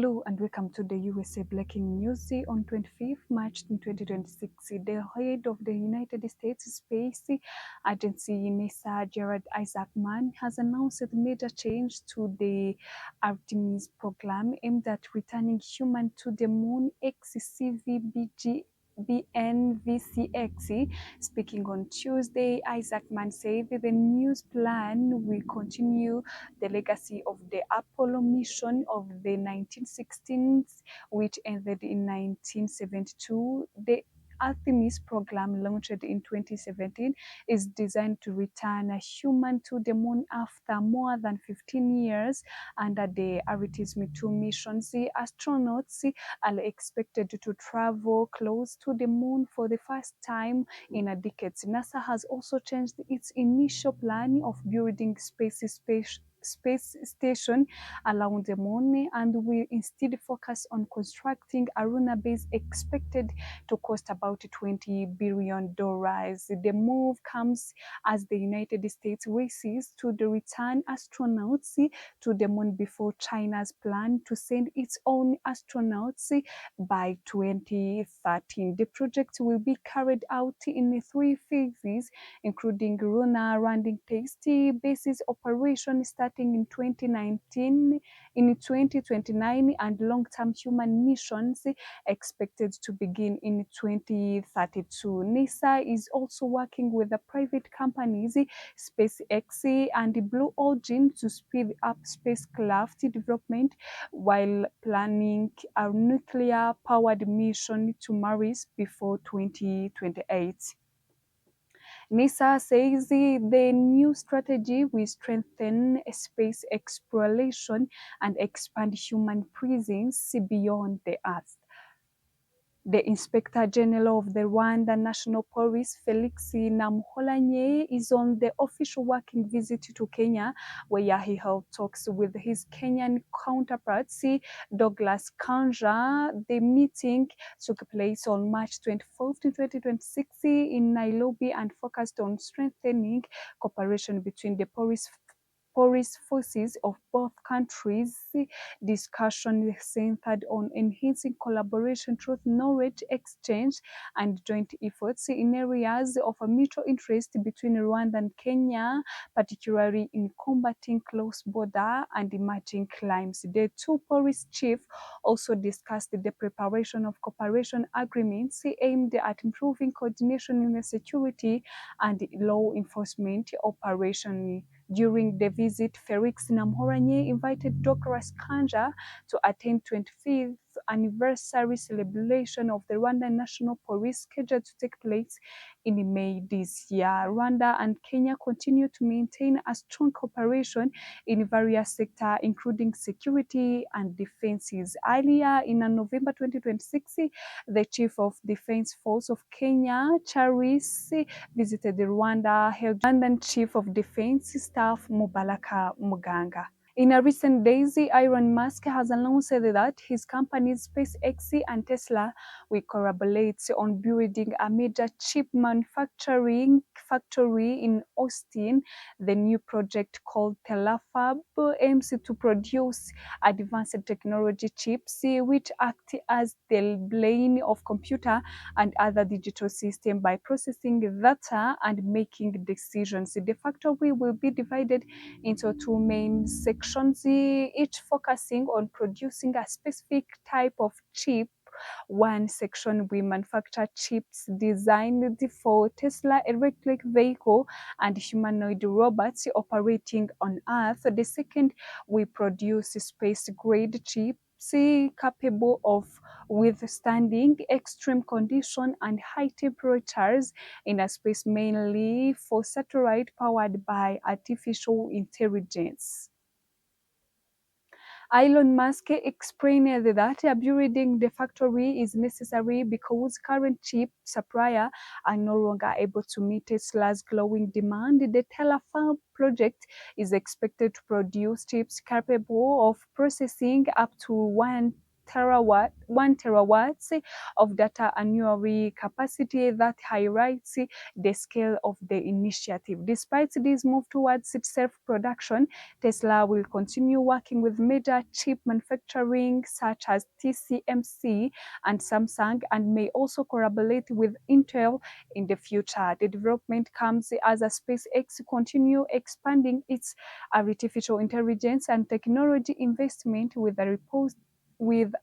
Hello and welcome to the USA Breaking News on 25th March 2026. The head of the United States Space Agency, NASA, Gerald Isaacman, has announced a major change to the Artemis program aimed at returning humans to the moon. XCVBG BNVCX. Speaking on Tuesday, Isaacman said that the new plan will continue the legacy of the Apollo mission of the 1916s, which ended in 1972. The Artemis program, launched in 2017, is designed to return a human to the moon after more than 15 years. Under the Artemis 2 missions, the astronauts are expected to travel close to the moon for the first time in a decade. NASA has also changed its initial plan of building space station around the moon and will instead focus on constructing a lunar base expected to cost about $20 billion. The move comes as the United States races to the return astronauts to the moon before China's plan to send its own astronauts by 2013. The project will be carried out in 3 phases, including lunar landing test basis operation starting in 2029, and long-term human missions expected to begin in 2032. NASA is also working with the private companies SpaceX and Blue Origin to speed up spacecraft development while planning a nuclear-powered mission to Mars before 2028. NASA says the new strategy will strengthen space exploration and expand human presence beyond the Earth. The Inspector General of the Rwanda National Police, Felix Namuholanye, is on the official working visit to Kenya, where he held talks with his Kenyan counterpart, Douglas Kanja. The meeting took place on March 24th, 2026 in Nairobi and focused on strengthening cooperation between the police forces of both countries. Discussion centered on enhancing collaboration through knowledge exchange and joint efforts in areas of mutual interest between Rwanda and Kenya, particularly in combating cross-border and emerging crimes. The two police chiefs also discussed the preparation of cooperation agreements aimed at improving coordination in the security and law enforcement operation. During the visit, Felix Namuholanye invited Douglas Kanja to attend 25th anniversary celebration of the Rwanda National Police scheduled to take place in May this year. Rwanda and Kenya continue to maintain a strong cooperation in various sectors, including security and defenses. Earlier in November 2026, the Chief of Defense Force of Kenya, Charles, visited Rwanda, held Rwandan Chief of Defense Staff Mubaraka Muganga. In recent days, Elon Musk has announced that his companies SpaceX and Tesla will collaborate on building a major chip manufacturing factory in Austin. The new project, called Terafab, aims to produce advanced technology chips which act as the brain of computer and other digital systems by processing data and making decisions. The factory will be divided into two main sections, each focusing on producing a specific type of chip. One section will manufacture chips designed for Tesla electric vehicle and humanoid robots operating on Earth. The second will produce space-grade chips capable of withstanding extreme conditions and high temperatures in a space, mainly for satellite powered by artificial intelligence. Elon Musk explained that building the factory is necessary because current chip suppliers are no longer able to meet Tesla's growing demand. The Terafab project is expected to produce chips capable of processing up to 1 1 terawatts of data annually capacity that highlights the scale of the initiative. Despite this move towards self-production, Tesla will continue working with major chip manufacturing such as TSMC and Samsung, and may also collaborate with Intel in the future. The development comes as a SpaceX continue expanding its artificial intelligence and technology investment, with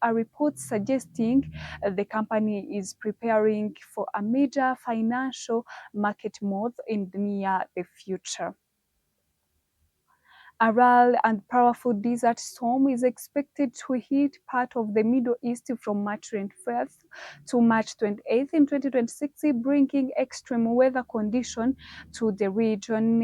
a report suggesting the company is preparing for a major financial market move in the near the future. A rare and powerful desert storm is expected to hit part of the Middle East from March 25th to March 28th in 2026, bringing extreme weather conditions to the region.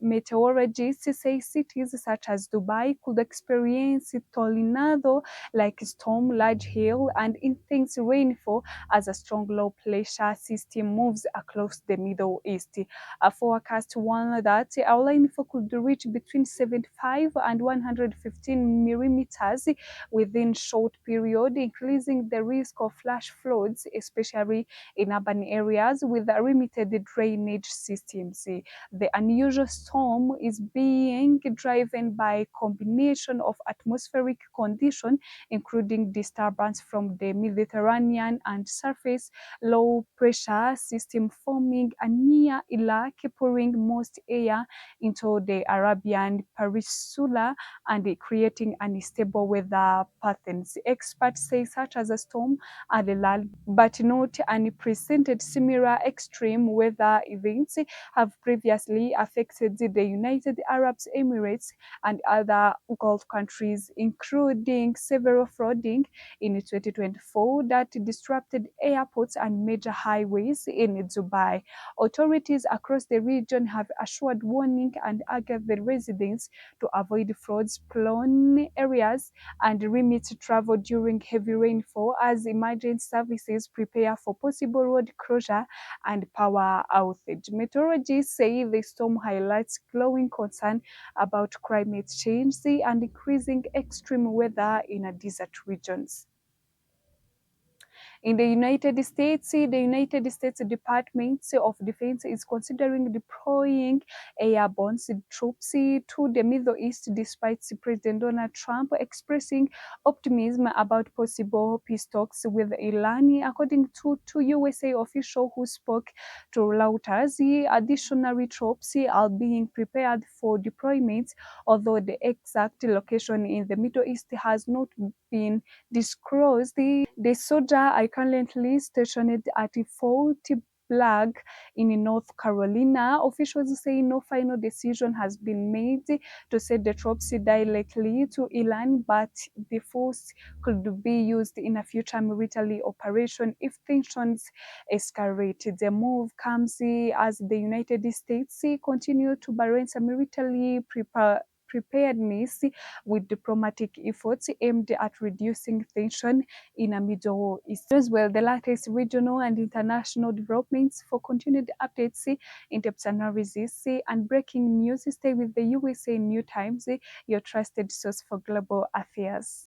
Meteorologists say cities such as Dubai could experience tornado-like storm, large hail, and intense rainfall as a strong low pressure system moves across the Middle East. A forecast warned that our rainfall could reach between 75 and 115 millimeters within short period, increasing the risk of flash floods, especially in urban areas with limited drainage systems. The unusual storm is being driven by a combination of atmospheric conditions, including disturbance from the Mediterranean and surface low pressure system forming a near Iraq, pouring most air into the Arabian Peninsula and creating unstable weather patterns. Experts say such as a storm are rare but not unprecedented. Similar extreme weather events have previously affected the United Arab Emirates and other Gulf countries, including several flooding in 2024 that disrupted airports and major highways in Dubai. Authorities across the region have assured warning and urged the residents to avoid flood-prone areas and limit travel during heavy rainfall as emergency services prepare for possible road closure and power outage. Meteorologists say the storm highlights growing concern about climate change and increasing extreme weather in desert regions. In the United States, the United States Department of Defense is considering deploying airborne troops to the Middle East despite President Donald Trump expressing optimism about possible peace talks with Iran. According to two USA officials who spoke to Reuters, additional troops are being prepared for deployment, although the exact location in the Middle East has not been disclosed. The soldiers are currently stationed at Fort Bragg in North Carolina. Officials say no final decision has been made to send the troops directly to Iran, but the force could be used in a future military operation if tensions escalate. The move comes as the United States continue to balance military preparedness with diplomatic efforts aimed at reducing tension in the Middle East. As well, the latest regional and international developments. For continued updates, in-depth analysis, and breaking news, stay with the USA New Times, your trusted source for global affairs.